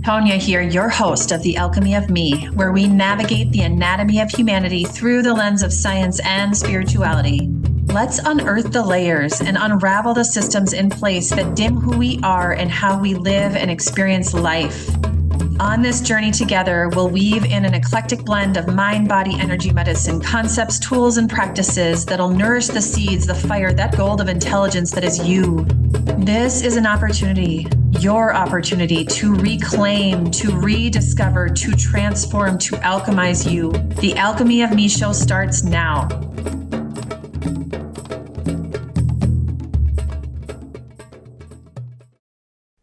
Tonia here, your host of The Alchemy of Me, where we navigate the anatomy of humanity through the lens of science and spirituality. Let's unearth the layers and unravel the systems in place that dim who we are and how we live and experience life. On this journey together, we'll weave in an eclectic blend of mind, body, energy, medicine, concepts, tools, and practices that'll nourish the seeds, the fire, that gold of intelligence that is you. This is an opportunity, your opportunity to reclaim, to rediscover, to transform, to alchemize you. The Alchemy of Me show starts now.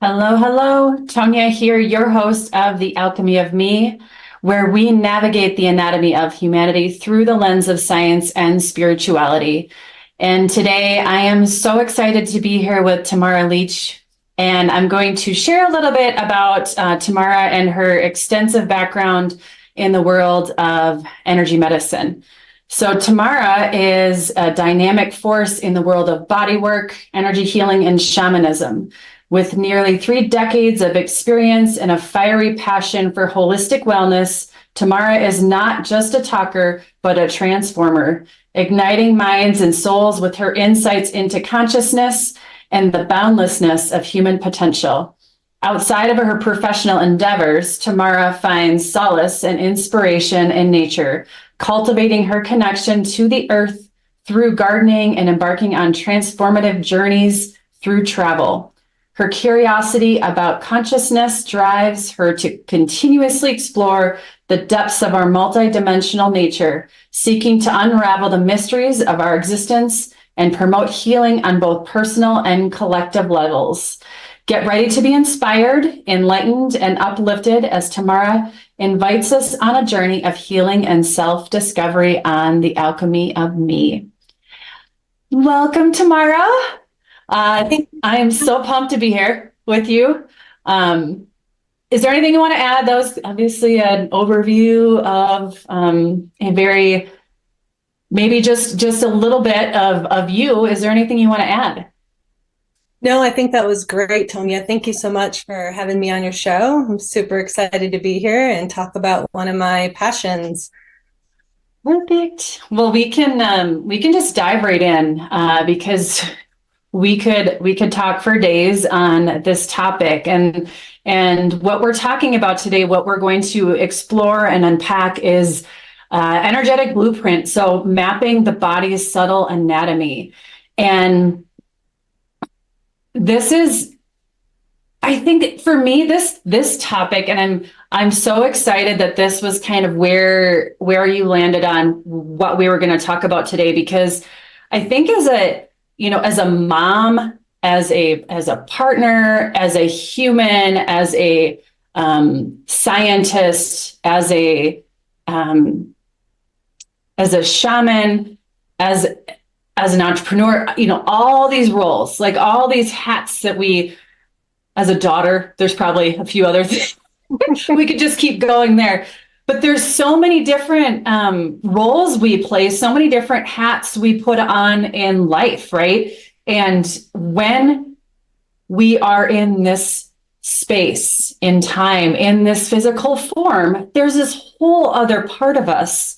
Hello, hello. Tonia here, your host of The Alchemy of Me, where we navigate the anatomy of humanity through the lens of science and spirituality. And today I am so excited to be here with Tamara Leach, and I'm going to share a little bit about Tamara and her extensive background in the world of energy medicine. So Tamara is a dynamic force in the world of bodywork, energy healing, and shamanism. With nearly 3 decades of experience and a fiery passion for holistic wellness, Tamara is not just a talker, but a transformer, igniting minds and souls with her insights into consciousness and the boundlessness of human potential. Outside of her professional endeavors, Tamara finds solace and inspiration in nature, cultivating her connection to the earth through gardening and embarking on transformative journeys through travel. Her curiosity about consciousness drives her to continuously explore the depths of our multidimensional nature, seeking to unravel the mysteries of our existence and promote healing on both personal and collective levels. Get ready to be inspired, enlightened, and uplifted as Tamara invites us on a journey of healing and self-discovery on the Alchemy of Me. Welcome, Tamara. I am so pumped to be here with you. Is there anything you want to add? That was obviously an overview of a very, maybe just a little bit of you. Is there anything you want to add? No, I think that was great, Tonia. Thank you so much for having me on your show. I'm super excited to be here and talk about one of my passions. Perfect. Well, we can just dive right in because we could talk for days on this topic, and what we're talking about today, what we're going to explore and unpack is energetic blueprint. So mapping the body's subtle anatomy. And this is, I think for me, this topic, and I'm so excited that this was kind of where you landed on what we were going to talk about today, because I think as a mom, as a partner, as a human, as a scientist, as a shaman, as an entrepreneur, all these roles, like all these hats that we, as a daughter, there's probably a few other things. We could just keep going there. But there's so many different roles we play, so many different hats we put on in life, right? And when we are in this space, in time, in this physical form, there's this whole other part of us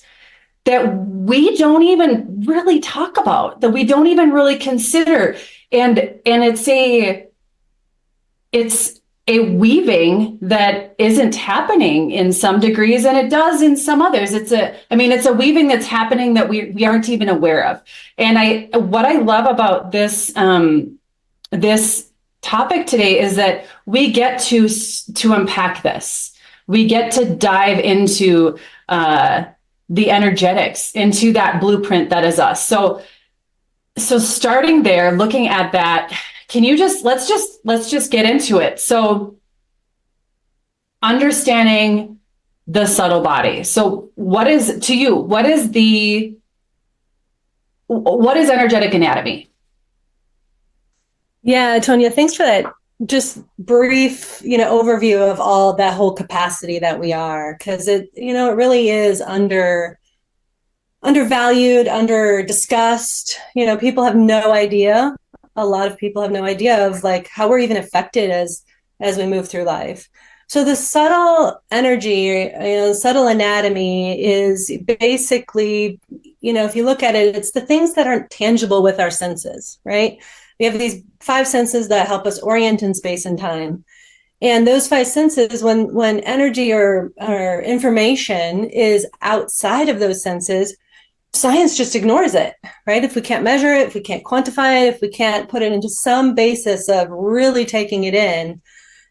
that we don't even really talk about, that we don't even really consider. And it's a weaving that isn't happening in some degrees, and it does in some others. It's a weaving that's happening that we aren't even aware of. And what I love about this topic today is that we get to unpack this. We get to dive into the energetics, into that blueprint that is us. So starting there, looking at that, let's just get into it. So understanding the subtle body. So what is energetic anatomy? Yeah, Tonia, thanks for that just brief, overview of all that whole capacity that we are, because it really is undervalued, under discussed. People have no idea. A lot of people have no idea of how we're even affected as we move through life. So the subtle energy, subtle anatomy is basically, if you look at it, it's the things that aren't tangible with our senses, right? We have these five senses that help us orient in space and time. And those five senses, when energy or information is outside of those senses, science just ignores it, right? If we can't measure it, if we can't quantify it, if we can't put it into some basis of really taking it in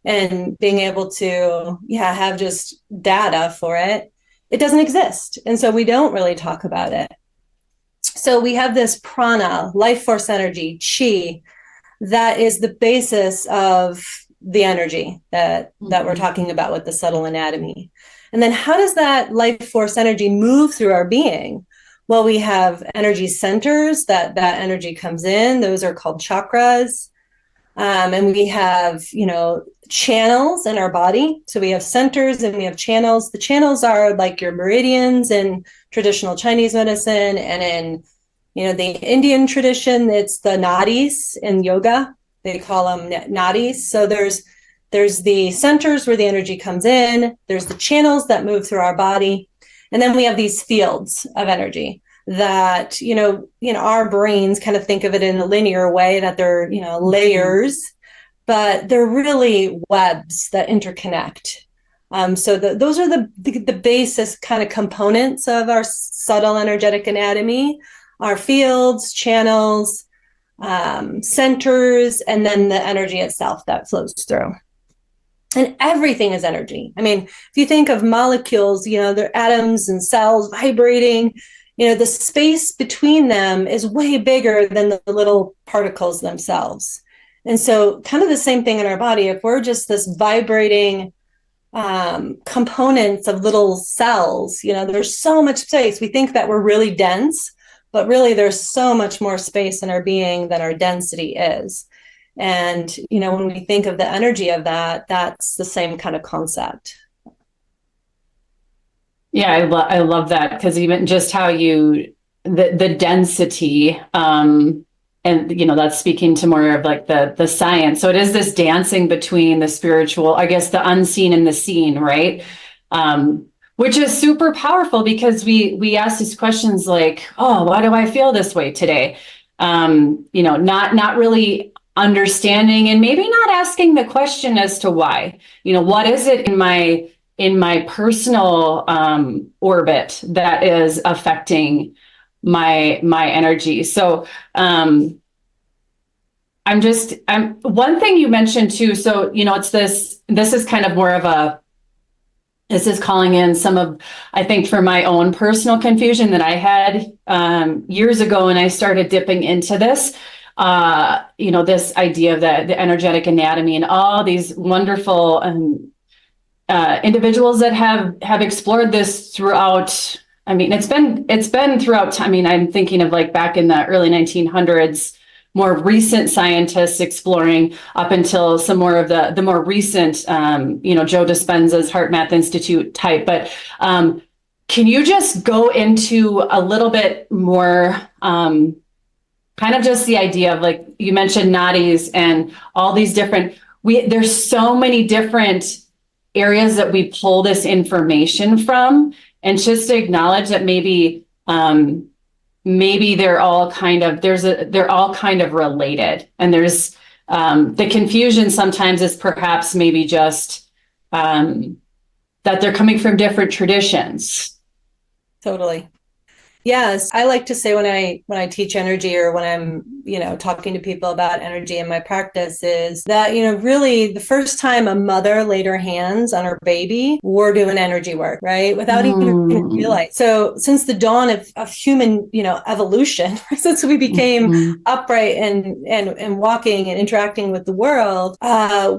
and being able to, have just data for it, it doesn't exist. And so we don't really talk about it. So we have this prana, life force energy, chi, that is the basis of the energy that we're talking about with the subtle anatomy. And then how does that life force energy move through our being? Well, we have energy centers that energy comes in. Those are called chakras. And we have, channels in our body. So we have centers and we have channels. The channels are like your meridians in traditional Chinese medicine, and in, the Indian tradition, it's the nadis in yoga. They call them nadis. So there's the centers where the energy comes in. There's the channels that move through our body. And then we have these fields of energy that, our brains kind of think of it in a linear way, that they're, layers, but they're really webs that interconnect. So those are the basis kind of components of our subtle energetic anatomy: our fields, channels, centers, and then the energy itself that flows through. And everything is energy. I mean, if you think of molecules, they're atoms and cells vibrating, the space between them is way bigger than the little particles themselves. And so kind of the same thing in our body. If we're just this vibrating components of little cells, there's so much space. We think that we're really dense, but really there's so much more space in our being than our density is. And, when we think of the energy of that, that's the same kind of concept. Yeah, I love that, because even just how the density, and that's speaking to more of like the science. So it is this dancing between the spiritual, I guess, the unseen and the seen, right? Which is super powerful, because we ask these questions like, oh, why do I feel this way today? Not really understanding, and maybe not asking the question as to why. What is it in my personal orbit that is affecting my energy? So I'm one thing you mentioned too. So, it's this is kind of more of this is calling in some of, I think, for my own personal confusion that I had years ago when I started dipping into this, this idea of the energetic anatomy, and all these wonderful individuals that have explored this throughout. I mean, it's been throughout time. I mean, I'm thinking of like back in the early 1900s, more recent scientists exploring, up until some more of the more recent, Joe Dispenza's Heart Math Institute type. But can you just go into a little bit more, kind of just the idea of, like you mentioned, nadis and all these different, there's so many different areas that we pull this information from, and just to acknowledge that maybe they're all kind of related. And there's the confusion sometimes is perhaps maybe just that they're coming from different traditions. Totally. Yes, I like to say when I teach energy, or when I'm, talking to people about energy in my practice, is that, really the first time a mother laid her hands on her baby, we're doing energy work, right? Without even realize. So since the dawn of human, evolution, since we became upright and walking and interacting with the world,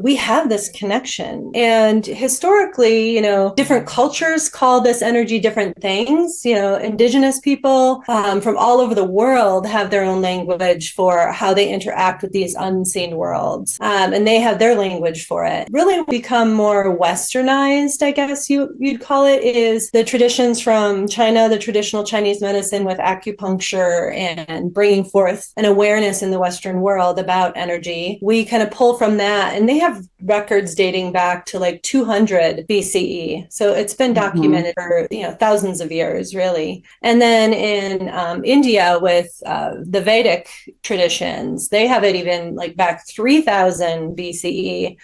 we have this connection. And historically, different cultures call this energy different things. Indigenous people from all over the world have their own language for how they interact with these unseen worlds. And they have their language for it. Really become more westernized, I guess you'd call it, is the traditions from China, the traditional Chinese medicine with acupuncture and bringing forth an awareness in the Western world about energy. We kind of pull from that, and they have records dating back to like 200 BCE. So it's been documented for thousands of years, really. And then in India with the Vedic traditions, they have it even like back 3000 BCE,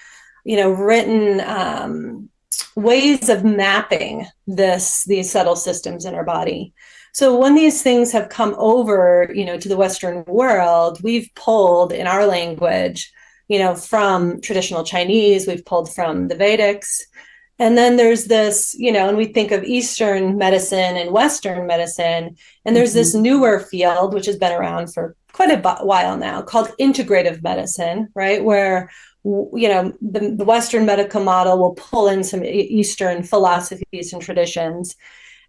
written ways of mapping these subtle systems in our body. So when these things have come over, to the Western world, we've pulled in our language, from traditional Chinese, we've pulled from the Vedics. And then there's this, and we think of Eastern medicine and Western medicine, and there's this newer field, which has been around for quite a while now, called integrative medicine, right? Where, the Western medical model will pull in some Eastern philosophies and traditions.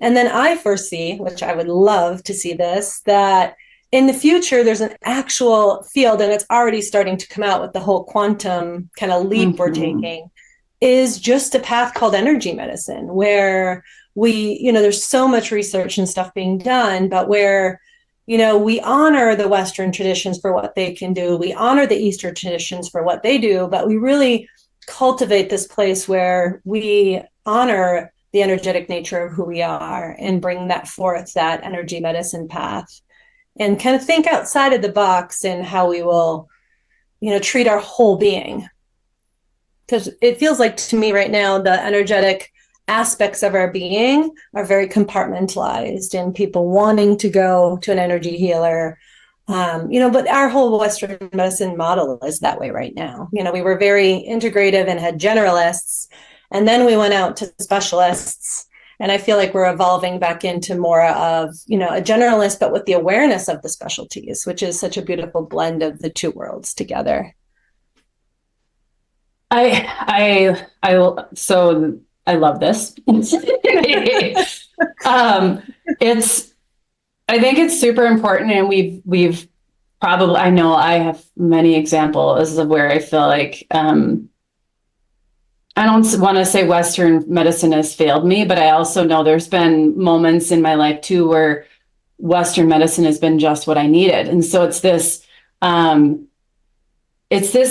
And then I foresee, which I would love to see this, that in the future, there's an actual field, and it's already starting to come out with the whole quantum kind of leap we're taking, is just a path called energy medicine, where there's so much research and stuff being done, but where, we honor the Western traditions for what they can do. We honor the Eastern traditions for what they do, but we really cultivate this place where we honor the energetic nature of who we are and bring that forth, that energy medicine path, and kind of think outside of the box in how we will, treat our whole being. Because it feels like to me right now, the energetic aspects of our being are very compartmentalized, and people wanting to go to an energy healer. But our whole Western medicine model is that way right now. We were very integrative and had generalists, and then we went out to specialists. And I feel like we're evolving back into more of, a generalist, but with the awareness of the specialties, which is such a beautiful blend of the two worlds together. I love this. I think it's super important, and we've probably, I know I have many examples of where I feel like, I don't want to say Western medicine has failed me, but I also know there's been moments in my life too where Western medicine has been just what I needed. And so it's this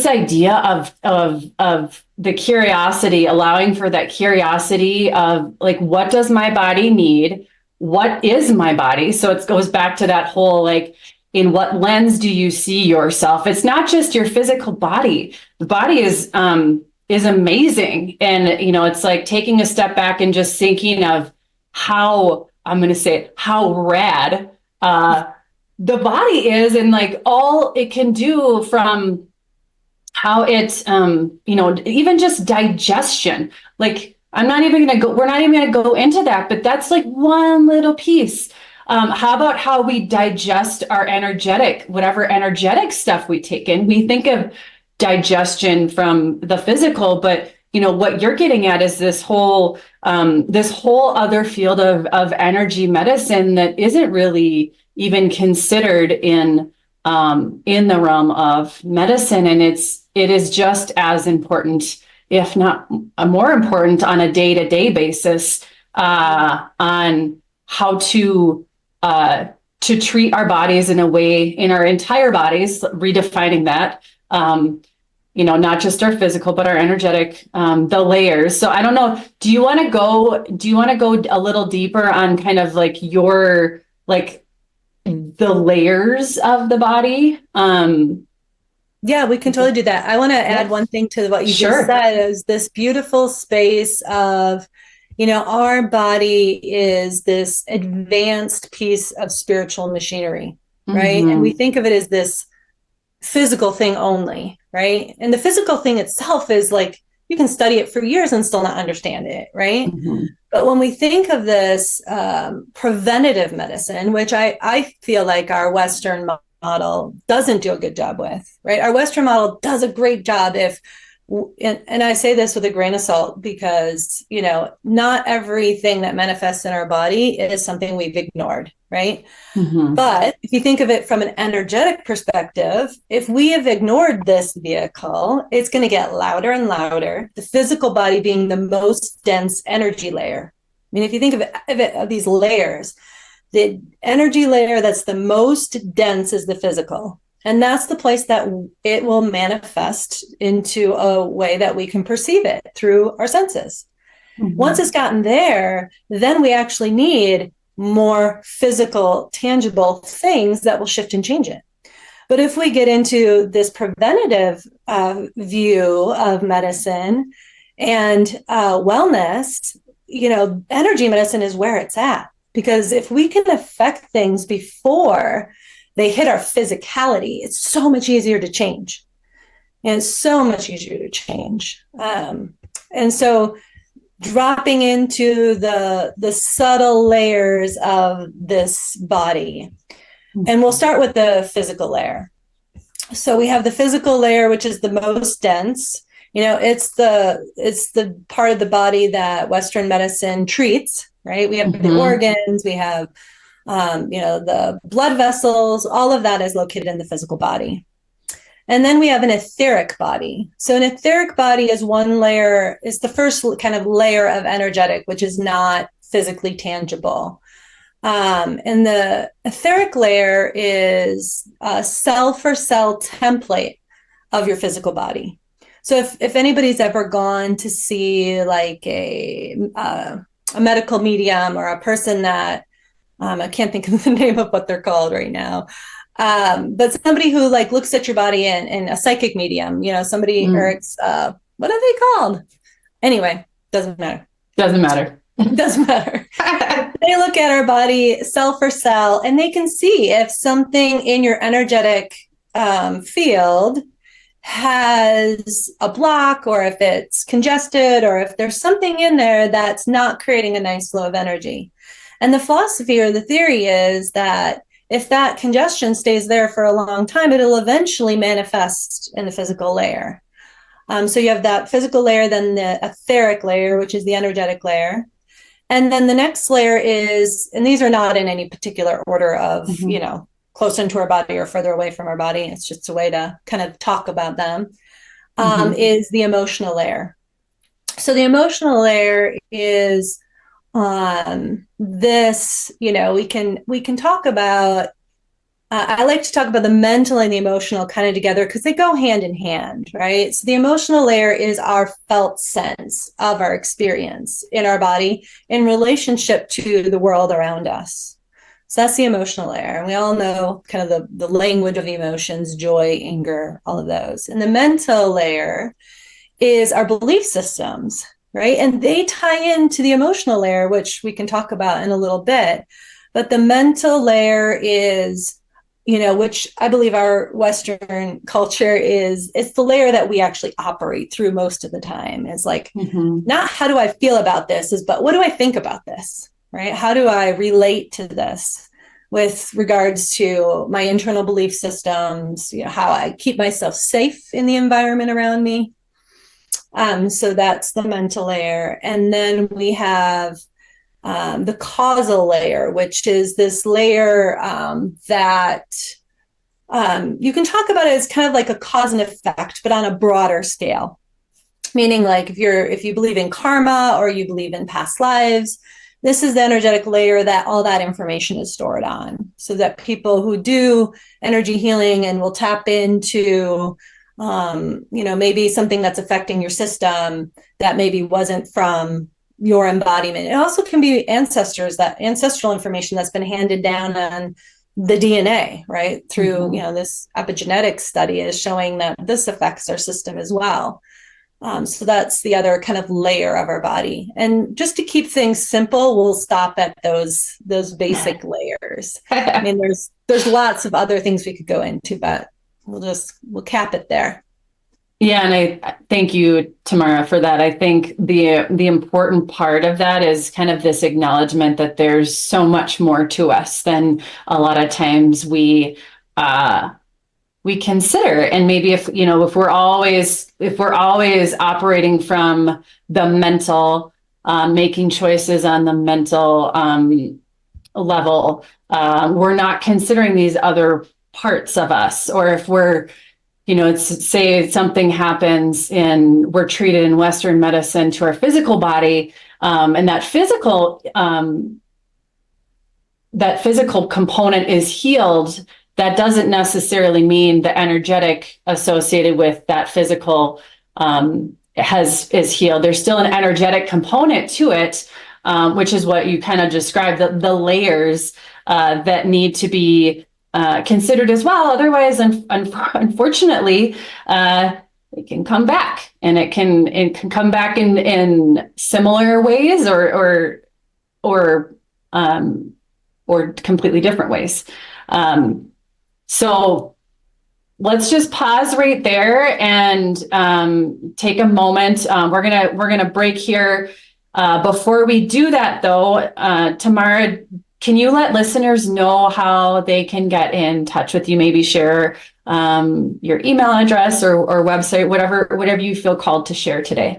idea of the curiosity, allowing for that curiosity of like, what does my body need? What is my body? So it goes back to that whole, like, in what lens do you see yourself? It's not just your physical body. The body is amazing. And, it's like taking a step back and just thinking of how rad the body is, and like all it can do, from how it's, even just digestion. Like, we're not even going to go into that, but that's like one little piece. How about how we digest our whatever energetic stuff we take in? We think of digestion from the physical, but what you're getting at is this whole other field of energy medicine that isn't really even considered in the realm of medicine, and it is just as important, if not more important, on a day-to-day basis, on how to treat our bodies in a way, in our entire bodies, redefining that. Not just our physical, but our energetic, the layers. So I don't know, do you want to go a little deeper on kind of like your, like, the layers of the body? Yeah, we can totally do that. I want to add one thing to what you just said, is this beautiful space of, our body is this advanced piece of spiritual machinery, right? And we think of it as this physical thing only, right? And the physical thing itself is like, you can study it for years and still not understand it, right? But when we think of this preventative medicine, which I feel like our Western model doesn't do a good job with, right? Our Western model does a great job if and I say this with a grain of salt because, not everything that manifests in our body is something we've ignored, right? Mm-hmm. But if you think of it from an energetic perspective, if we have ignored this vehicle, it's going to get louder and louder, the physical body being the most dense energy layer. I mean, if you think of these layers, the energy layer that's the most dense is the physical. And that's the place that it will manifest into a way that we can perceive it through our senses. Mm-hmm. Once it's gotten there, then we actually need more physical, tangible things that will shift and change it. But if we get into this preventative view of medicine and wellness, energy medicine is where it's at. Because if we can affect things before they hit our physicality, it's so much easier to change. And it's so much easier to change. And so dropping into the subtle layers of this body. And we'll start with the physical layer. So we have the physical layer, which is the most dense. It's the part of the body that Western medicine treats, right? We have mm-hmm. the organs, we have, the blood vessels, all of that is located in the physical body. And then we have an etheric body. So an etheric body is the first kind of layer of energetic, which is not physically tangible. And the etheric layer is a cell for cell template of your physical body. So if anybody's ever gone to see like a medical medium or a person that, I can't think of the name of what they're called right now, but somebody who like looks at your body and a psychic medium, somebody, or it's, what are they called? Anyway, doesn't matter. Doesn't matter. Doesn't matter. They look at our body cell for cell and they can see if something in your energetic field has a block, or if it's congested, or if there's something in there that's not creating a nice flow of energy. And the philosophy or the theory is that if that congestion stays there for a long time, it'll eventually manifest in the physical layer. So you have that physical layer, then the etheric layer, which is the energetic layer. And then the next layer is, and these are not in any particular order of, mm-hmm. Close into our body or further away from our body. It's just a way to kind of talk about them, mm-hmm. is the emotional layer. So the emotional layer is this, we can talk about, I like to talk about the mental and the emotional kind of together because they go hand in hand, right? So the emotional layer is our felt sense of our experience in our body in relationship to the world around us. So that's the emotional layer. And we all know kind of the language of the emotions, joy, anger, all of those. And the mental layer is our belief systems, right? And they tie into the emotional layer, which we can talk about in a little bit. But the mental layer is, which I believe our Western culture it's the layer that we actually operate through most of the time. It's like, mm-hmm. not how do I feel about this, but what do I think about this? Right? How do I relate to this with regards to my internal belief systems, how I keep myself safe in the environment around me? So that's the mental layer. And then we have the causal layer, which is this layer that you can talk about it as kind of like a cause and effect, but on a broader scale. Meaning like if you believe in karma or you believe in past lives, this is the energetic layer that all that information is stored on, so that people who do energy healing and will tap into, maybe something that's affecting your system that maybe wasn't from your embodiment. It also can be that ancestral information that's been handed down on the DNA, right? Through, mm-hmm. This epigenetic study is showing that this affects our system as well. So that's the other kind of layer of our body. And just to keep things simple, we'll stop at those basic layers. I mean, there's lots of other things we could go into, but we'll cap it there. Yeah, and I thank you, Tamara, for that. I think the important part of that is kind of this acknowledgement that there's so much more to us than a lot of times we we consider. And maybe if, if we're always operating from the mental, making choices on the mental level, we're not considering these other parts of us. Or if we're, it's, say something happens and we're treated in Western medicine to our physical body, and that physical component is healed, that doesn't necessarily mean the energetic associated with that physical is healed. There's still an energetic component to it, which is what you kind of described, the layers that need to be considered as well. Otherwise, unfortunately, it can come back, and it can come back in similar ways or completely different ways. So let's just pause right there and take a moment. We're gonna break here. Before we do that, though, Tamara, can you let listeners know how they can get in touch with you? Maybe share your email address or website, whatever you feel called to share today.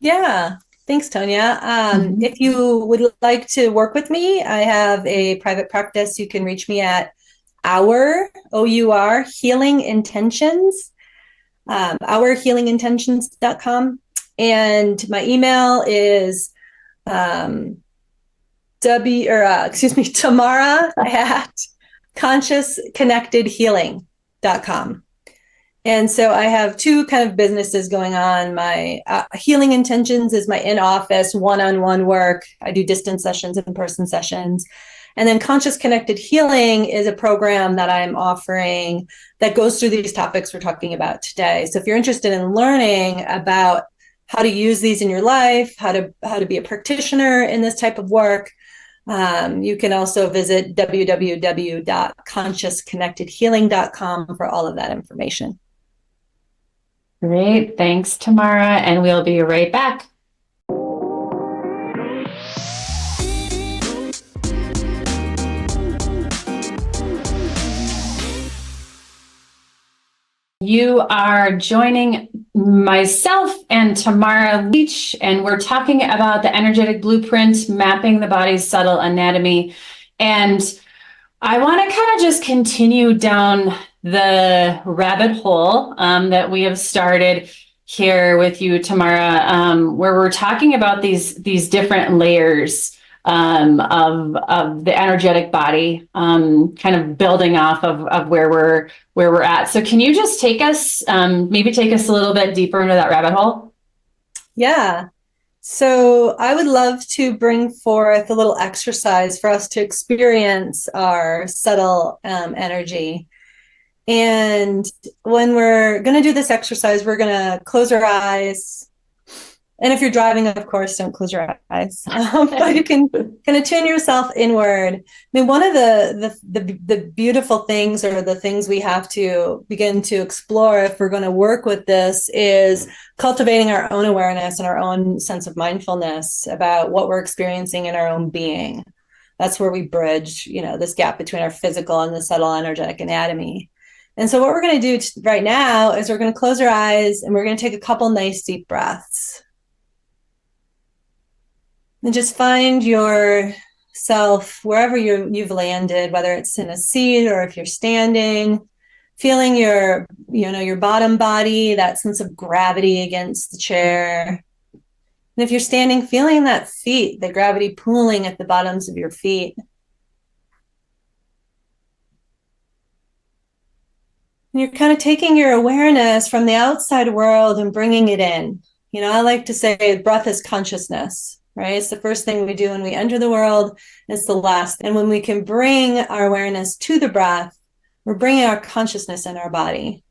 Yeah. Thanks, Tonia. If you would like to work with me, I have a private practice. You can reach me at our healing intentions, ourhealingintentions.com. And my email is Tamara at consciousconnectedhealing.com. And so I have two kind of businesses going on. My Healing Intentions is my in-office one-on-one work. I do distance sessions and in-person sessions. And then Conscious Connected Healing is a program that I'm offering that goes through these topics we're talking about today. So if you're interested in learning about how to use these in your life, how to be a practitioner in this type of work, you can also visit www.consciousconnectedhealing.com for all of that information. Great. Thanks, Tamara. And we'll be right back. You are joining myself and Tamara Leach, and we're talking about the energetic blueprint, mapping the body's subtle anatomy. And I want to kind of just continue down the rabbit hole that we have started here with you, Tamara, where we're talking about these different layers of the energetic body, kind of building off of where we're at. So can you just take us a little bit deeper into that rabbit hole? Yeah. So I would love to bring forth a little exercise for us to experience our subtle energy. And when we're going to do this exercise, we're going to close our eyes. And if you're driving, of course, don't close your eyes. But you can kind of tune yourself inward. I mean, one of the beautiful things, or the things we have to begin to explore if we're going to work with this, is cultivating our own awareness and our own sense of mindfulness about what we're experiencing in our own being. That's where we bridge, this gap between our physical and the subtle energetic anatomy. And so what we're going to do right now is we're going to close our eyes and we're going to take a couple nice deep breaths. And just find yourself wherever you've landed, whether it's in a seat or if you're standing, feeling your bottom body, that sense of gravity against the chair. And if you're standing, feeling that feet, the gravity pooling at the bottoms of your feet. And you're kind of taking your awareness from the outside world and bringing it in. I like to say breath is consciousness, right? It's the first thing we do when we enter the world. It's the last. And when we can bring our awareness to the breath, we're bringing our consciousness in our body.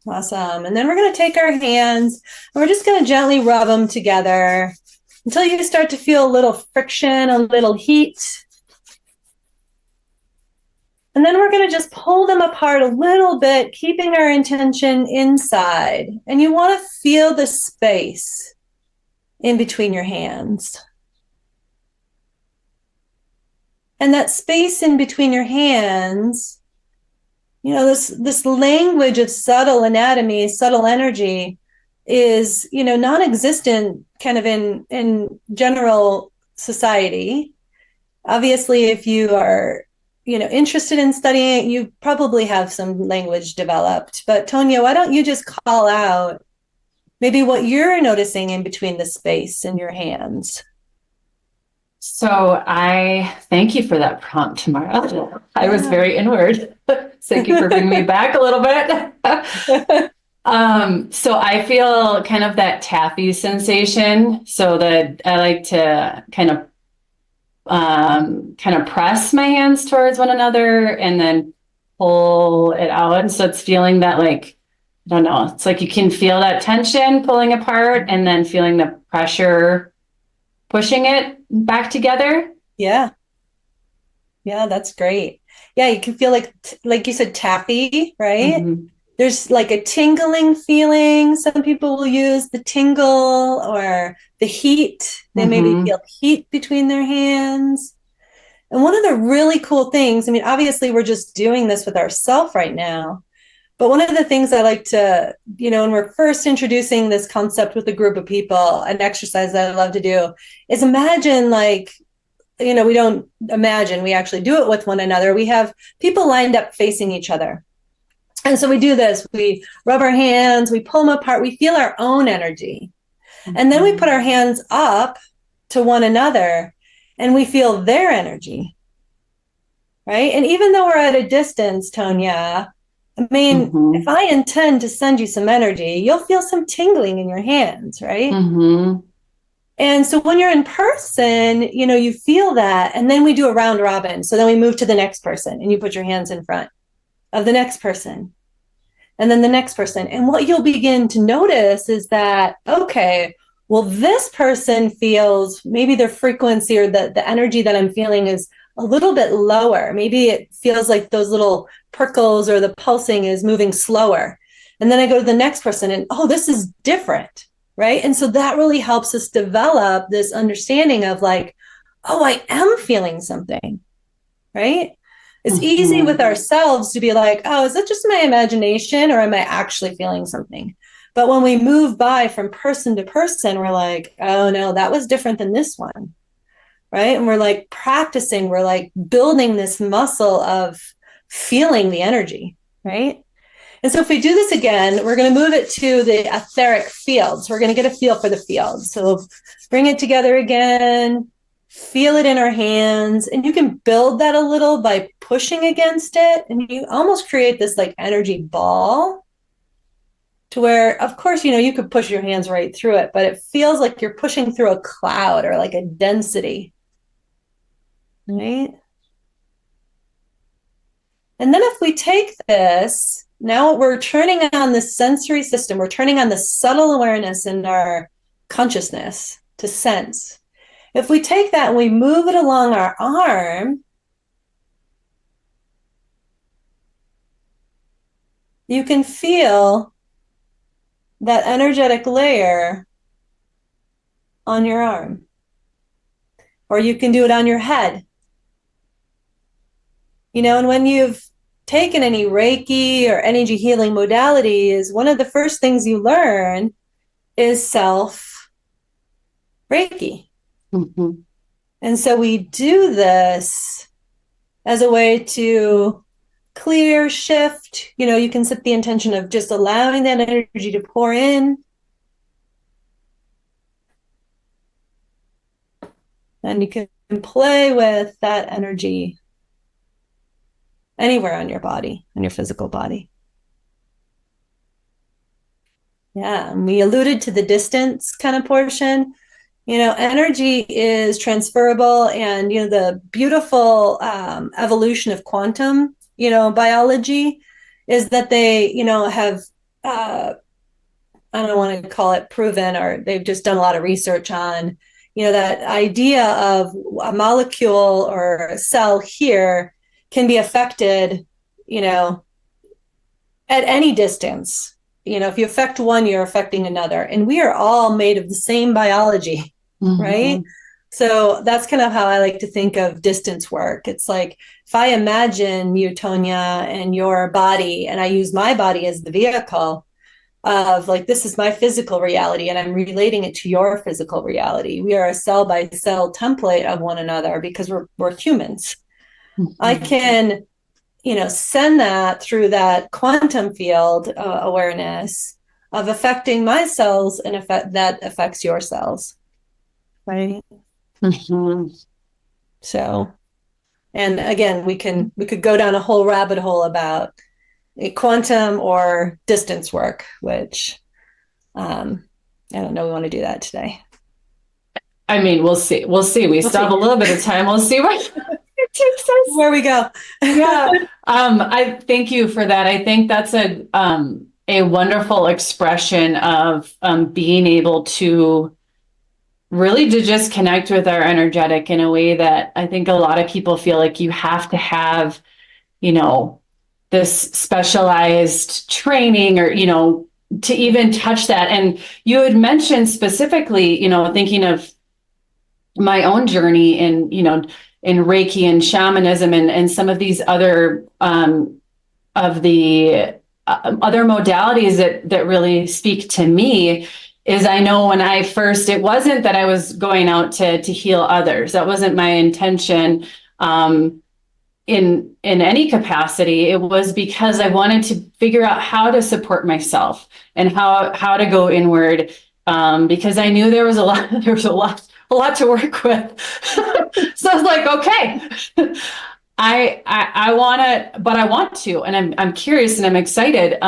Awesome. And then we're going to take our hands and we're just going to gently rub them together until you start to feel a little friction, a little heat. And then we're going to just pull them apart a little bit, keeping our intention inside. And you want to feel the space in between your hands. And that space in between your hands, this language of subtle anatomy, subtle energy is, non-existent kind of in general society. Obviously, if you are, interested in studying it, you probably have some language developed. But Tonia, why don't you just call out maybe what you're noticing in between the space in your hands? So I thank you for that prompt, Tamara. I was very inward. Thank you for bringing me back a little bit. So I feel kind of that taffy sensation. So that I like to kind of press my hands towards one another and then pull it out. And so it's feeling that, like, I don't know, it's like you can feel that tension pulling apart and then feeling the pressure pushing it back together. Yeah. Yeah, that's great. Yeah, you can feel like you said, taffy, right? Mm-hmm. There's like a tingling feeling. Some people will use the tingle or the heat. They maybe feel heat between their hands. And one of the really cool things, I mean, obviously we're just doing this with ourselves right now, but one of the things I like to, when we're first introducing this concept with a group of people, an exercise that I love to do is imagine, like, we don't imagine, we actually do it with one another. We have people lined up facing each other. And so we do this, we rub our hands, we pull them apart, we feel our own energy. And then we put our hands up to one another and we feel their energy, right? And even though we're at a distance, Tonia, I mean, if I intend to send you some energy, you'll feel some tingling in your hands, right? And so when you're in person, you feel that. And then we do a round robin. So then we move to the next person and you put your hands in front of the next person and then the next person. And what you'll begin to notice is that, okay, well, this person feels maybe their frequency or the energy that I'm feeling is a little bit lower. Maybe it feels like those little prickles or the pulsing is moving slower. And then I go to the next person and, oh, this is different, right? And so that really helps us develop this understanding of, like, oh, I am feeling something, right? It's easy with ourselves to be like, oh, is that just my imagination or am I actually feeling something? But when we move by from person to person, we're like, oh no, that was different than this one, right? And we're like practicing, we're like building this muscle of feeling the energy, right? And so if we do this again, we're going to move it to the etheric fields. We're going to get a feel for the fields. So bring it together again, feel it in our hands, and you can build that a little by pushing against it. And you almost create this like energy ball to where, of course, you could push your hands right through it, but it feels like you're pushing through a cloud or like a density, right? And then if we take this, now we're turning on the sensory system. We're turning on the subtle awareness in our consciousness to sense. If we take that and we move it along our arm, you can feel that energetic layer on your arm. Or you can do it on your head. And when you've taken any Reiki or energy healing modalities, one of the first things you learn is self Reiki. And so we do this as a way to clear, shift. You can set the intention of just allowing that energy to pour in. And you can play with that energy anywhere on your body, on your physical body. Yeah, and we alluded to the distance kind of portion. Energy is transferable, and, the beautiful evolution of quantum, biology is that they, have, I don't want to call it proven, or they've just done a lot of research on, that idea of a molecule or a cell here can be affected, at any distance. If you affect one, you're affecting another. And we are all made of the same biology, right? So that's kind of how I like to think of distance work. It's like if I imagine you, Tonia, and your body, and I use my body as the vehicle of like, this is my physical reality, and I'm relating it to your physical reality. We are a cell by cell template of one another because we're humans. I can, send that through that quantum field awareness of affecting my cells and that affects your cells. Right. Mm-hmm. So, and again, we could go down a whole rabbit hole about quantum or distance work, which I don't know. We want to do that today. I mean, we'll see. We'll see. We still have a little bit of time. We'll see where it takes us. Where we go. Yeah. I thank you for that. I think that's a wonderful expression of being able to really to just connect with our energetic in a way that I think a lot of people feel like you have to have, this specialized training or, to even touch that. And you had mentioned specifically, thinking of my own journey in Reiki and shamanism and some of these other of the other modalities that really speak to me is I know when I first, it wasn't that I was going out to heal others. That wasn't my intention in any capacity. It was because I wanted to figure out how to support myself and how to go inward because I knew there was a lot to work with. So I was like, okay, I want to, and I'm curious and I'm excited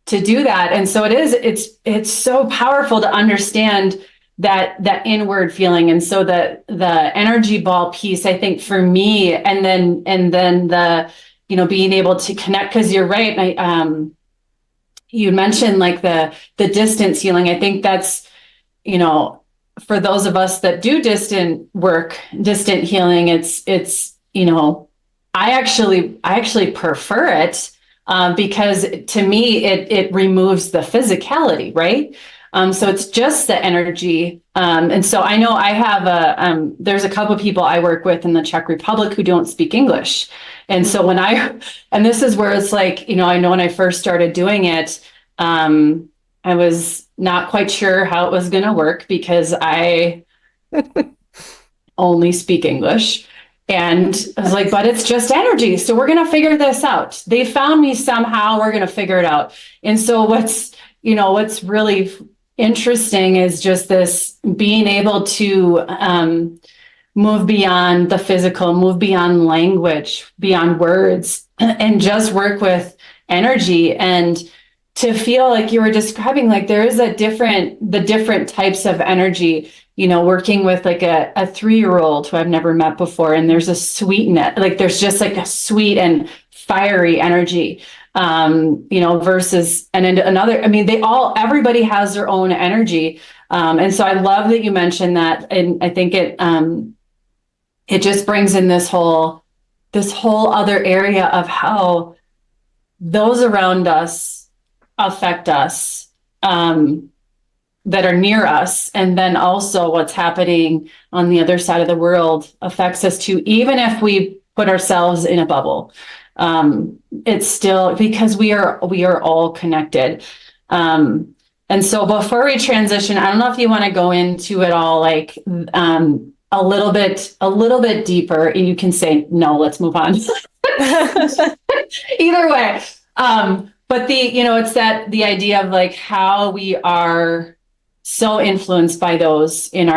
to do that. And so it's so powerful to understand that inward feeling. And so the energy ball piece, I think for me, and then the, being able to connect, because you're right. You mentioned like the distance healing. I think that's, for those of us that do distant healing, it's, I actually prefer it because to me, it removes the physicality, right? So it's just the energy. And so I know I have there's a couple of people I work with in the Czech Republic who don't speak English. And so and this is where it's like, I know when I first started doing it, I was not quite sure how it was going to work because I only speak English. And I was like, but it's just energy. So we're going to figure this out. They found me somehow. We're going to figure it out. And so what's really interesting is just this being able to move beyond the physical, move beyond language, beyond words, and just work with energy. And to feel like you were describing, like there is the different types of energy, working with like a 3-year-old who I've never met before. And there's a sweetness, like there's just like a sweet and fiery energy, versus, and another, I mean, everybody has their own energy. And so I love that you mentioned that. And I think it just brings in this whole other area of how those around us affect us, that are near us, and then also what's happening on the other side of the world affects us too, even if we put ourselves in a bubble. It's still because we are all connected. And so before we transition, I don't know if you want to go into it all, like a little bit deeper, and you can say no, let's move on. Either way. But it's the idea of like how we are so influenced by those on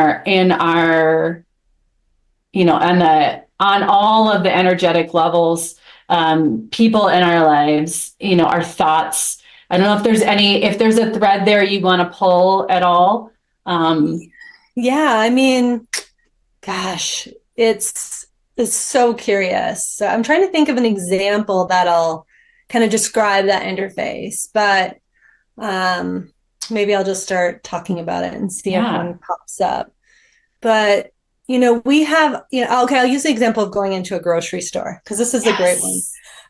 all of the energetic levels, people in our lives, our thoughts. I don't know if there's a thread there you want to pull at all. Yeah, I mean, gosh, it's so curious. So I'm trying to think of an example that'll kind of describe that interface, but maybe I'll just start talking about it and see if one pops up. But we have, okay, I'll use the example of going into a grocery store because this is a great one.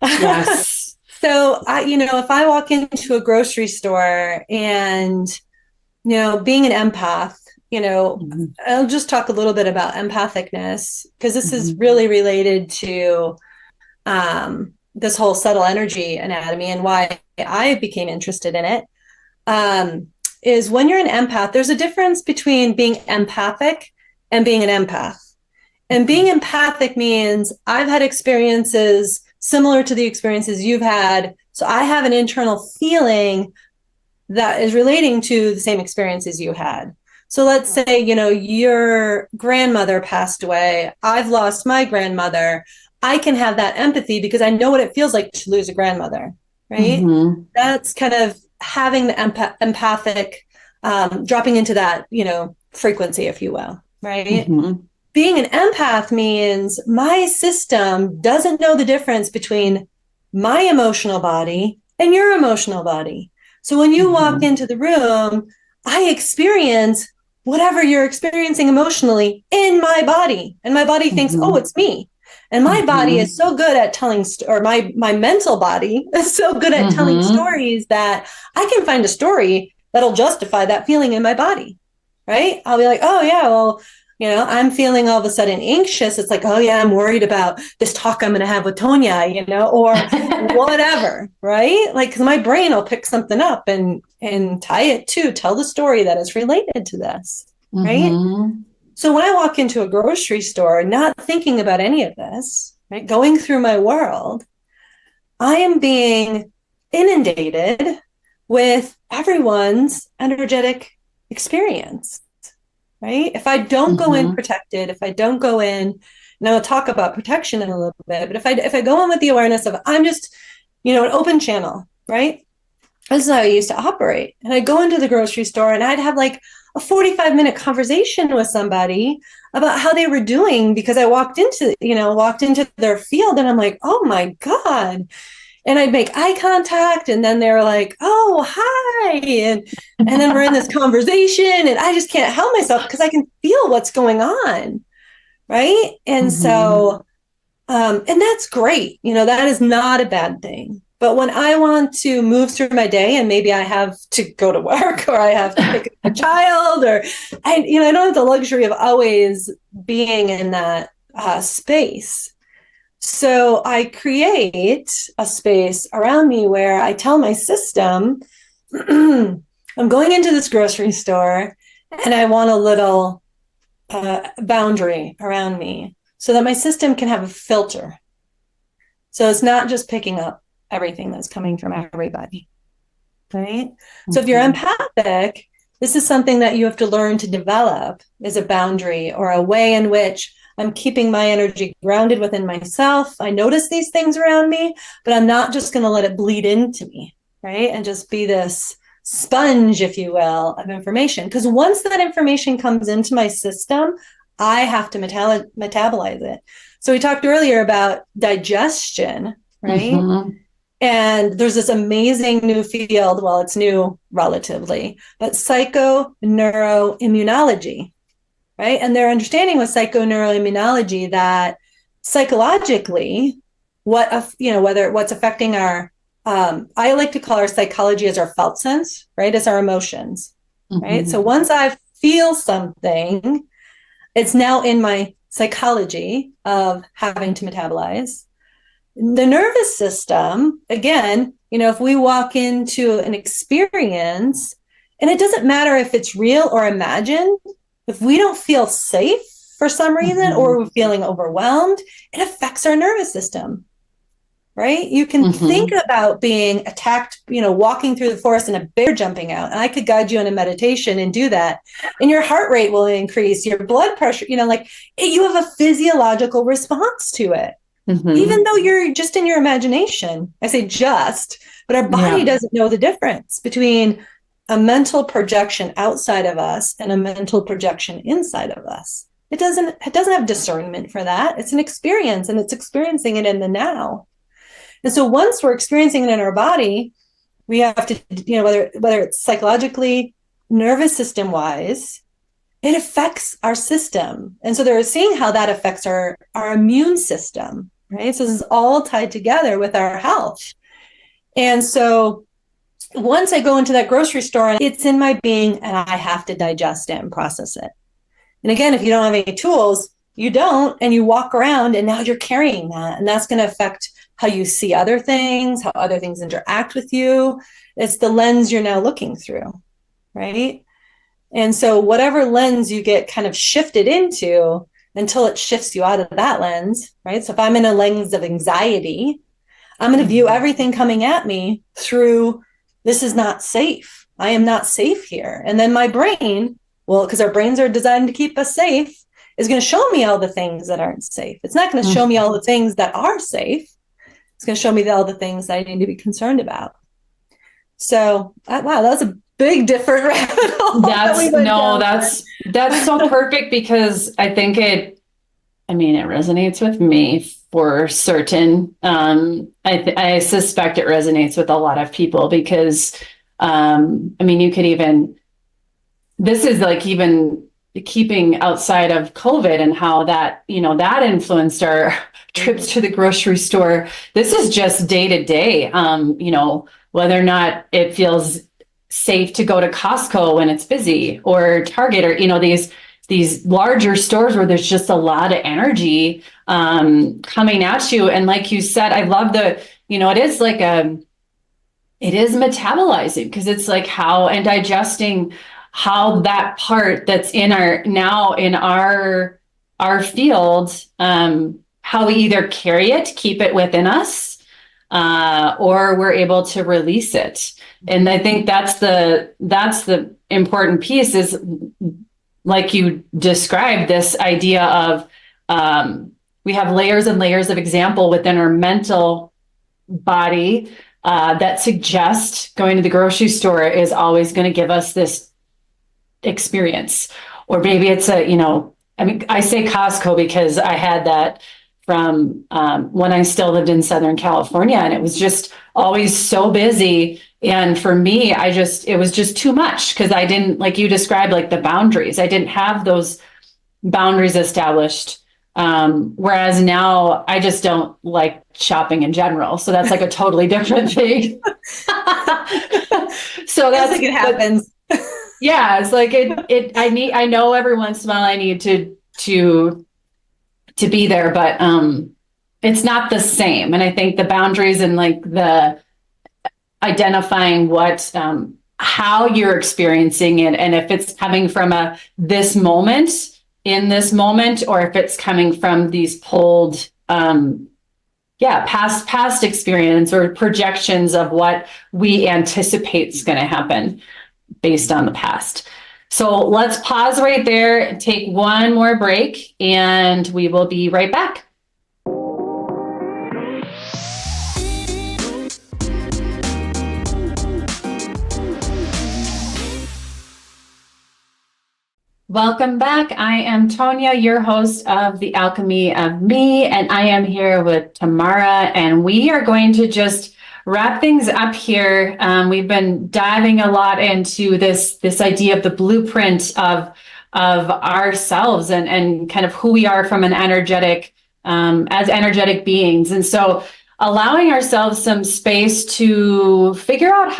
Yes. So if I walk into a grocery store and being an empath, I'll just talk a little bit about empathicness, because this is Mm-hmm. really related to this whole subtle energy anatomy and why I became interested in it. Is when you're an empath, there's a difference between being empathic and being an empath. And being empathic means I've had experiences similar to the experiences you've had. So I have an internal feeling that is relating to the same experiences you had. So let's say, your grandmother passed away. I've lost my grandmother. I can have that empathy because I know what it feels like to lose a grandmother, right? Mm-hmm. That's kind of having the empathic, dropping into that, frequency, if you will, right? Mm-hmm. Being an empath means my system doesn't know the difference between my emotional body and your emotional body. So when you walk Mm-hmm. into the room, I experience whatever you're experiencing emotionally in my body. And my body thinks, oh, Mm-hmm. it's me. And my body is Mm-hmm. so good at telling, or my mental body is so good at telling Mm-hmm. stories that I can find a story that'll justify that feeling in my body, right? I'll be like, oh, yeah, well, I'm feeling all of a sudden anxious. It's like, oh, yeah, I'm worried about this talk I'm going to have with Tonia, or whatever, right? Like, because my brain will pick something up and tie it to tell the story that is related to this, right? Mm-hmm. So when I walk into a grocery store, not thinking about any of this, right, going through my world, I am being inundated with everyone's energetic experience, right? If I don't go in Mm-hmm. protected, if I don't go in, and I'll talk about protection in a little bit, but if I go in with the awareness of I'm just, an open channel, right? This is how I used to operate. And I'd go into the grocery store and I'd have like a 45-minute conversation with somebody about how they were doing because I walked into their field and I'm like, oh my God. And I'd make eye contact and then they were like, oh, hi. And then we're in this conversation and I just can't help myself because I can feel what's going on. Right. And Mm-hmm. so, and that's great. That is not a bad thing. But when I want to move through my day and maybe I have to go to work or I have to pick up a child or I don't have the luxury of always being in that space. So I create a space around me where I tell my system, I'm going into this grocery store and I want a little boundary around me so that my system can have a filter. So it's not just picking up everything that's coming from everybody, right? So if you're Mm-hmm. empathic, this is something that you have to learn to develop is a boundary or a way in which I'm keeping my energy grounded within myself. I notice these things around me, but I'm not just going to let it bleed into me, right? And just be this sponge, if you will, of information. Because once that information comes into my system, I have to metabolize it. So we talked earlier about digestion, right? Mm-hmm. And there's this amazing new field, well, it's new relatively, but psychoneuroimmunology, right? And their understanding with psychoneuroimmunology that psychologically, what's affecting our, I like to call our psychology as our felt sense, right? As our emotions, right? So Mm-hmm. once I feel something, it's now in my psychology of having to metabolize. The nervous system, again, if we walk into an experience, and it doesn't matter if it's real or imagined, if we don't feel safe for some reason or Mm-hmm. we're feeling overwhelmed, it affects our nervous system, right? You can think Mm-hmm. about being attacked, walking through the forest and a bear jumping out. And I could guide you in a meditation and do that. And your heart rate will increase, your blood pressure, you have a physiological response to it even Mm-hmm. though you're just in your imagination. I say just, but our body Yeah. doesn't know the difference between a mental projection outside of us and a mental projection inside of us. It doesn't have discernment for that. It's an experience and it's experiencing it in the now. And so once we're experiencing it in our body, we have to, whether it's psychologically, nervous system wise, it affects our system. And so they're seeing how that affects our immune system, right? So this is all tied together with our health. And so once I go into that grocery store, it's in my being and I have to digest it and process it. And again, if you don't have any tools, you don't, and you walk around and now you're carrying that. And that's going to affect how you see other things, how other things interact with you. It's the lens you're now looking through, right? And so whatever lens you get kind of shifted into until it shifts you out of that lens, right? So if I'm in a lens of anxiety, I'm going to view everything coming at me through, this is not safe. I am not safe here. And then my brain, well, because our brains are designed to keep us safe, is going to show me all the things that aren't safe. It's not going to show me all the things that are safe. It's going to show me all the things that I need to be concerned about. So, wow, that was a big different rabbit hole. That's so perfect, because I think it resonates with me for certain. I suspect it resonates with a lot of people, because, you could even, this is like even keeping outside of COVID and how that, that influenced our trips to the grocery store. This is just day to day, whether or not it feels safe to go to Costco when it's busy, or Target, or, these larger stores where there's just a lot of energy coming at you. And like you said, I love it is metabolizing, because it's like digesting how that part that's in our field, how we either carry it, keep it within us, or we're able to release it. And I think that's the important piece, is like you described, this idea of we have layers and layers of example within our mental body that suggest going to the grocery store is always going to give us this experience. Or maybe it's I say Costco because I had that from when I still lived in Southern California, and it was just always so busy. And for me, it was just too much, because I didn't, like you described, like the boundaries. I didn't have those boundaries established. Whereas now I just don't like shopping in general. So that's like a totally different thing. So that's like it happens. Yeah, it's like I know every once in a while I need to be there, but it's not the same. And I think the boundaries and like the identifying what how you're experiencing it, and if it's coming from this moment, or if it's coming from these pulled past experience or projections of what we anticipate is going to happen based on the past. So let's pause right there and take one more break, and we will be right back. Welcome back. I am Tonia, your host of the Alchemy of Me, and I am here with Tamara, and we are going to just wrap things up here. We've been diving a lot into this idea of the blueprint of ourselves and kind of who we are from an energetic as energetic beings. And so allowing ourselves some space to figure out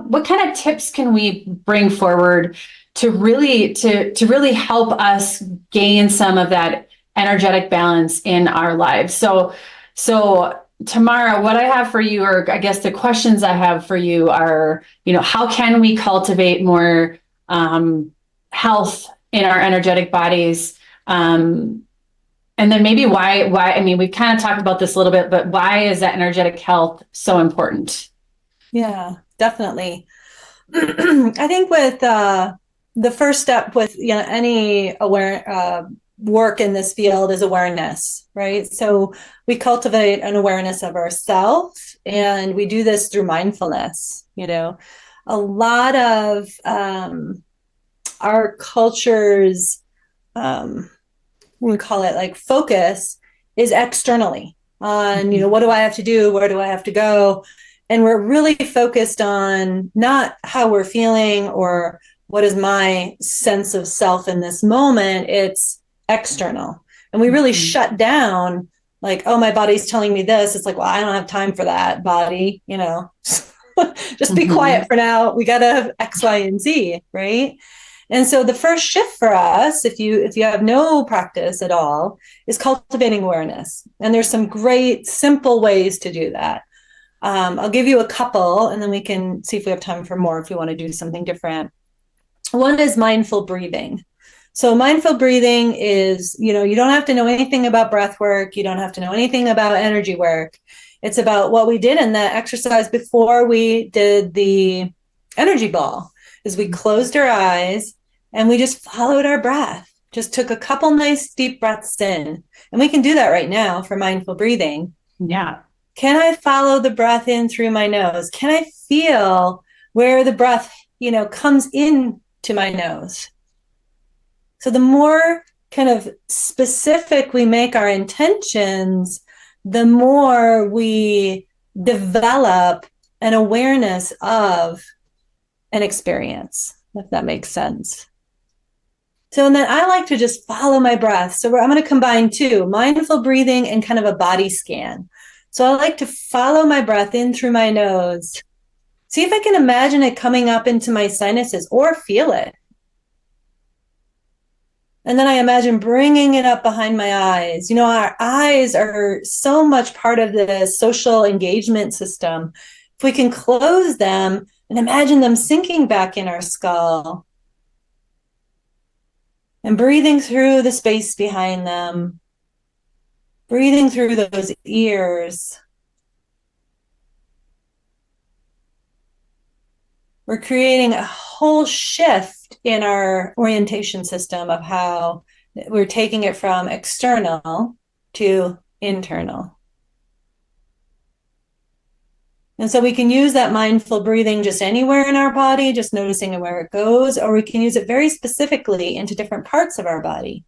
what kind of tips can we bring forward to really help us gain some of that energetic balance in our lives. So Tamara, what I have for you, or I guess the questions I have for you are, how can we cultivate more health in our energetic bodies? And then maybe why, we've kind of talked about this a little bit, but why is that energetic health so important? Yeah, definitely. I think with the first step with any work in this field is awareness, right? So we cultivate an awareness of ourselves, and we do this through mindfulness. A lot of our culture's we call it like focus is externally on what do I have to do, where do I have to go, and we're really focused on not how we're feeling or what is my sense of self in this moment. It's external. And we really shut down like, oh, my body's telling me this. It's like, well, I don't have time for that, body, just be quiet for now. We got to have X, Y, and Z, right? And so the first shift for us, if you have no practice at all, is cultivating awareness. And there's some great simple ways to do that. I'll give you a couple, and then we can see if we have time for more if you want to do something different. One is mindful breathing. So mindful breathing is, you don't have to know anything about breath work. You don't have to know anything about energy work. It's about what we did in that exercise before we did the energy ball, is we closed our eyes and we just followed our breath. Just took a couple nice deep breaths in. And we can do that right now for mindful breathing. Yeah. Can I follow the breath in through my nose? Can I feel where the breath, comes in to my nose? So the more kind of specific we make our intentions, the more we develop an awareness of an experience, if that makes sense. So, and then I like to just follow my breath. So I'm going to combine two, mindful breathing and kind of a body scan. So I like to follow my breath in through my nose. See if I can imagine it coming up into my sinuses or feel it. And then I imagine bringing it up behind my eyes. Our eyes are so much part of the social engagement system. If we can close them and imagine them sinking back in our skull and breathing through the space behind them, breathing through those ears. We're creating a whole shift in our orientation system of how we're taking it from external to internal. And so we can use that mindful breathing just anywhere in our body, just noticing where it goes, or we can use it very specifically into different parts of our body.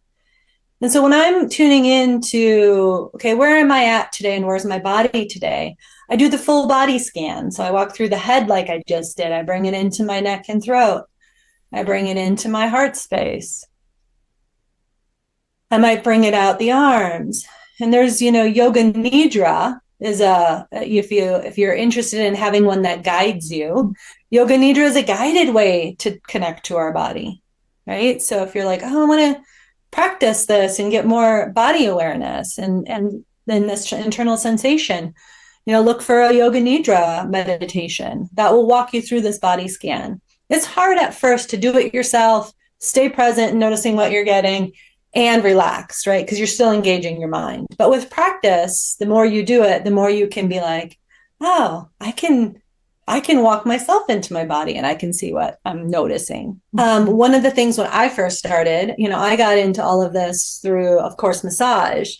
And so when I'm tuning into, okay, where am I at today and where's my body today? I do the full body scan. So I walk through the head like I just did. I bring it into my neck and throat. I bring it into my heart space. I might bring it out the arms. And there's, yoga nidra is if you're interested in having one that guides you, yoga nidra is a guided way to connect to our body, right? So if you're like, oh, I want to practice this and get more body awareness and then this internal sensation, look for a yoga nidra meditation that will walk you through this body scan. It's hard at first to do it yourself, stay present and noticing what you're getting and relax, right? Because you're still engaging your mind. But with practice, the more you do it, the more you can be like, oh, I can walk myself into my body and I can see what I'm noticing. One of the things when I first started, I got into all of this through, of course, massage,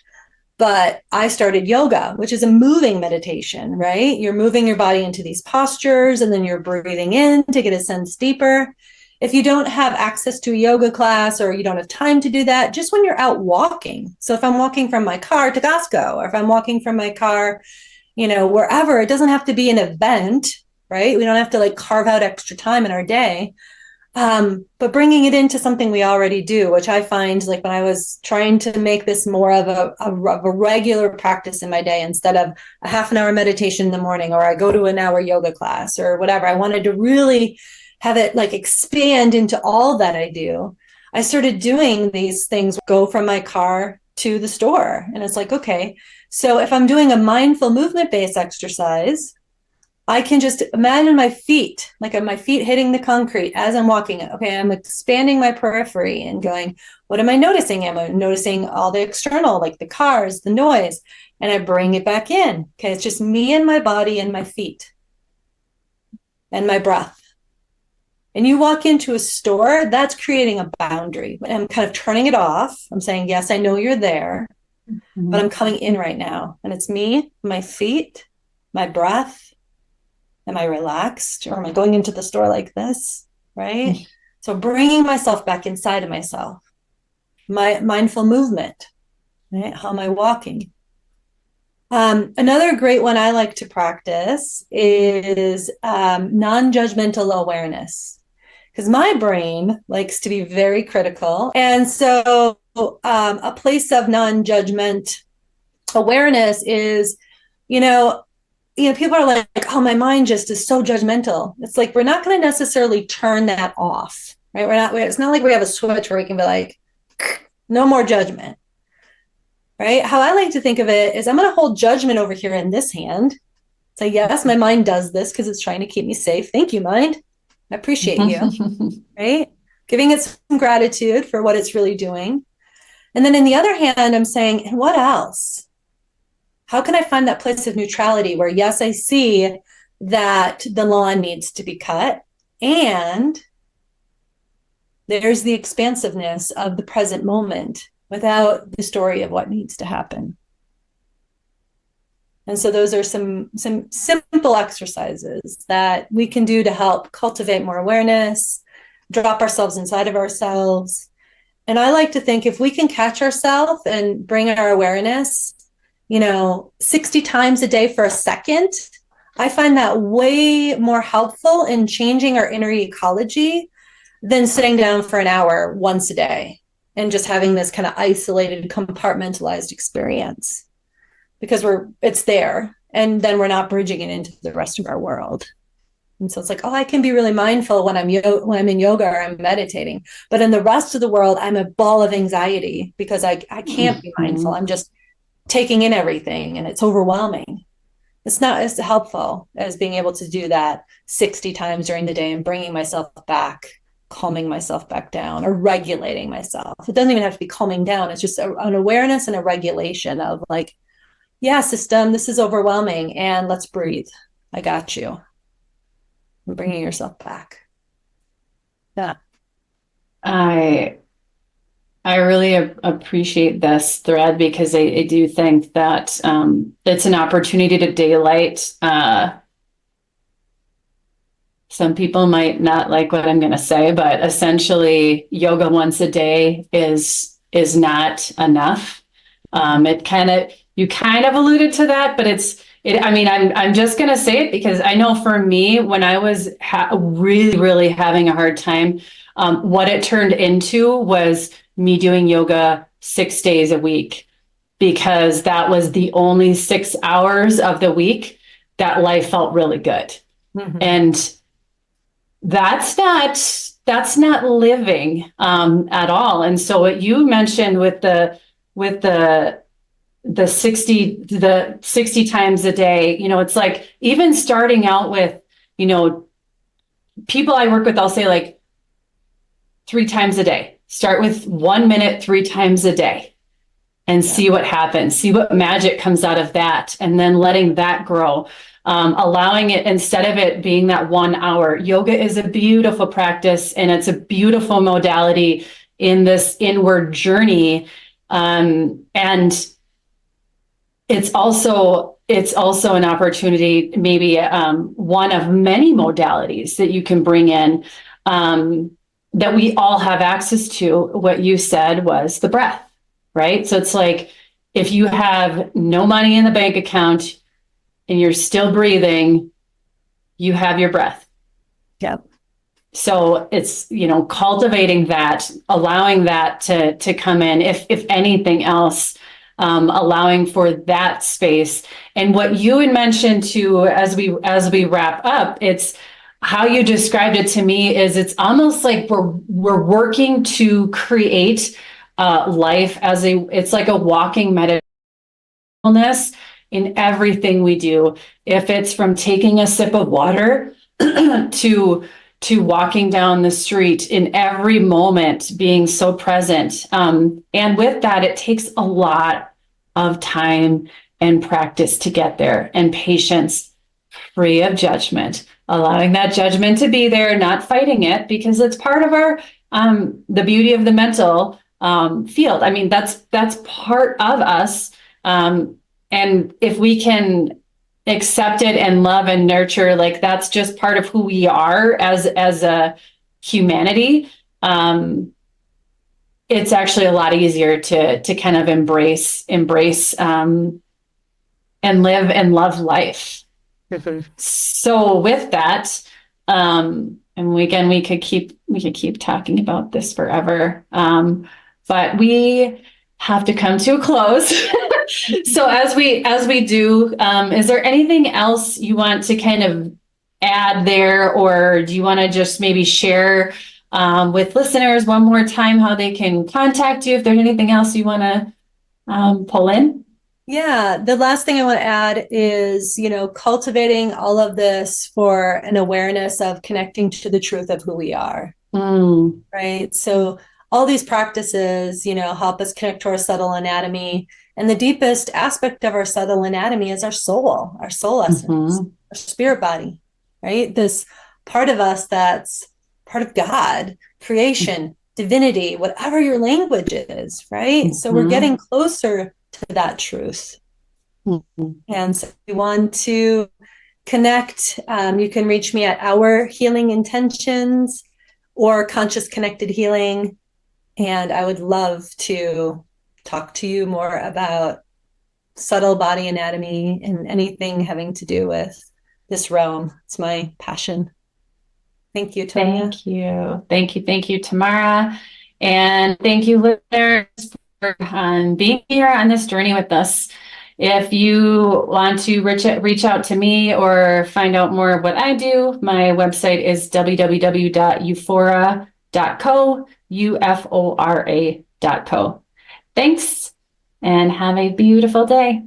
but I started yoga, which is a moving meditation, right? You're moving your body into these postures and then you're breathing in to get a sense deeper. If you don't have access to a yoga class or you don't have time to do that, just when you're out walking. So if I'm walking from my car to Costco, or if I'm walking from my car, wherever, it doesn't have to be an event, right? We don't have to carve out extra time in our day. But bringing it into something we already do, which I find when I was trying to make this more of a regular practice in my day, instead of a half an hour meditation in the morning, or I go to an hour yoga class or whatever, I wanted to really have it expand into all that I do. I started doing these things, go from my car to the store. And it's okay, so if I'm doing a mindful movement-based exercise, I can just imagine my feet, my feet hitting the concrete as I'm walking. Okay, I'm expanding my periphery and going, what am I noticing? Am I noticing all the external, the cars, the noise? And I bring it back in. Okay, it's just me and my body and my feet and my breath. And you walk into a store, that's creating a boundary. I'm kind of turning it off. I'm saying, yes, I know you're there, but I'm coming in right now. And it's me, my feet, my breath. Am I relaxed, or am I going into the store like this, right? So bringing myself back inside of myself, my mindful movement, right? How am I walking? Another great one I like to practice is non-judgmental awareness, because my brain likes to be very critical. And so a place of non-judgment Awareness is, you know, people are like, oh, my mind just is so judgmental. It's like, we're not going to necessarily turn that off, right? It's not like we have a switch where we can be like, no more judgment, right? How I like to think of it is I'm going to hold judgment over here in this hand. Say, yes, my mind does this because it's trying to keep me safe. Thank you, mind. I appreciate you, right? Giving it some gratitude for what it's really doing. And then in the other hand, I'm saying, and what else? How can I find that place of neutrality where, yes, I see that the lawn needs to be cut, and there's the expansiveness of the present moment without the story of what needs to happen. And so those are some simple exercises that we can do to help cultivate more awareness, drop ourselves inside of ourselves. And I like to think if we can catch ourselves and bring our awareness, 60 times a day for a second, I find that way more helpful in changing our inner ecology than sitting down for an hour once a day and just having this kind of isolated, compartmentalized experience, because it's there, and then we're not bridging it into the rest of our world. And so it's like, oh, I can be really mindful when I'm in yoga or I'm meditating, but in the rest of the world, I'm a ball of anxiety because I can't be mindful. I'm just taking in everything, and it's overwhelming. It's not as helpful as being able to do that 60 times during the day and bringing myself back, calming myself back down, or regulating myself. It doesn't even have to be calming down. It's just an awareness and a regulation of like, yeah, system, this is overwhelming, and let's breathe. I got you. And bringing yourself back. Yeah. I really appreciate this thread, because I do think that it's an opportunity to daylight. Some people might not like what I'm going to say, but essentially, yoga once a day is not enough. You kind of alluded to that, but I'm just going to say it because I know for me, when I was really, really having a hard time, what it turned into was me doing yoga 6 days a week, because that was the only 6 hours of the week that life felt really good. Mm-hmm. And that's not living at all. And so what you mentioned with the 60 times a day, it's like, even starting out with, people I work with, I'll say like 3 times a day. Start with 1 minute, 3 times a day, and see what happens, see what magic comes out of that. And then letting that grow, allowing it, instead of it being that 1 hour. Yoga is a beautiful practice, and it's a beautiful modality in this inward journey. And it's also an opportunity, maybe one of many modalities that you can bring in, that we all have access to. What you said was the breath, right? So it's like, if you have no money in the bank account and you're still breathing, you have your breath. Yep. So it's, cultivating that, allowing that to come in, if anything else, allowing for that space. And what you had mentioned too, as we wrap up, it's how you described it to me is, it's almost like we're working to create life it's like a walking meditationalness in everything we do. If it's from taking a sip of water to walking down the street, in every moment being so present. And with that, it takes a lot of time and practice to get there, and patience, free of judgment, allowing that judgment to be there, not fighting it, because it's part of our the beauty of the mental field. I mean, that's part of us. And if we can accept it and love and nurture, like, that's just part of who we are as a humanity. It's actually a lot easier to kind of embrace and live and love life. Mm-hmm. So with that, and again, we could keep talking about this forever, but we have to come to a close. So as we do, is there anything else you want to kind of add there, or do you want to just maybe share with listeners one more time how they can contact you if there's anything else you want to pull in? Yeah, the last thing I want to add is, cultivating all of this for an awareness of connecting to the truth of who we are, right? So all these practices, help us connect to our subtle anatomy. And the deepest aspect of our subtle anatomy is our soul essence, our spirit body, right? This part of us that's part of God, creation, divinity, whatever your language is, right? So we're getting closer to that truth. And so if you want to connect, you can reach me at Our Healing Intentions or Conscious Connected Healing. And I would love to talk to you more about subtle body anatomy and anything having to do with this realm. It's my passion. Thank you, Tonia. Thank you. Thank you. Thank you, Tamara. And thank you, listeners, for being here on this journey with us. If you want to reach out to me or find out more of what I do, my website is www.ufora.co, ufora.co. Thanks, and have a beautiful day.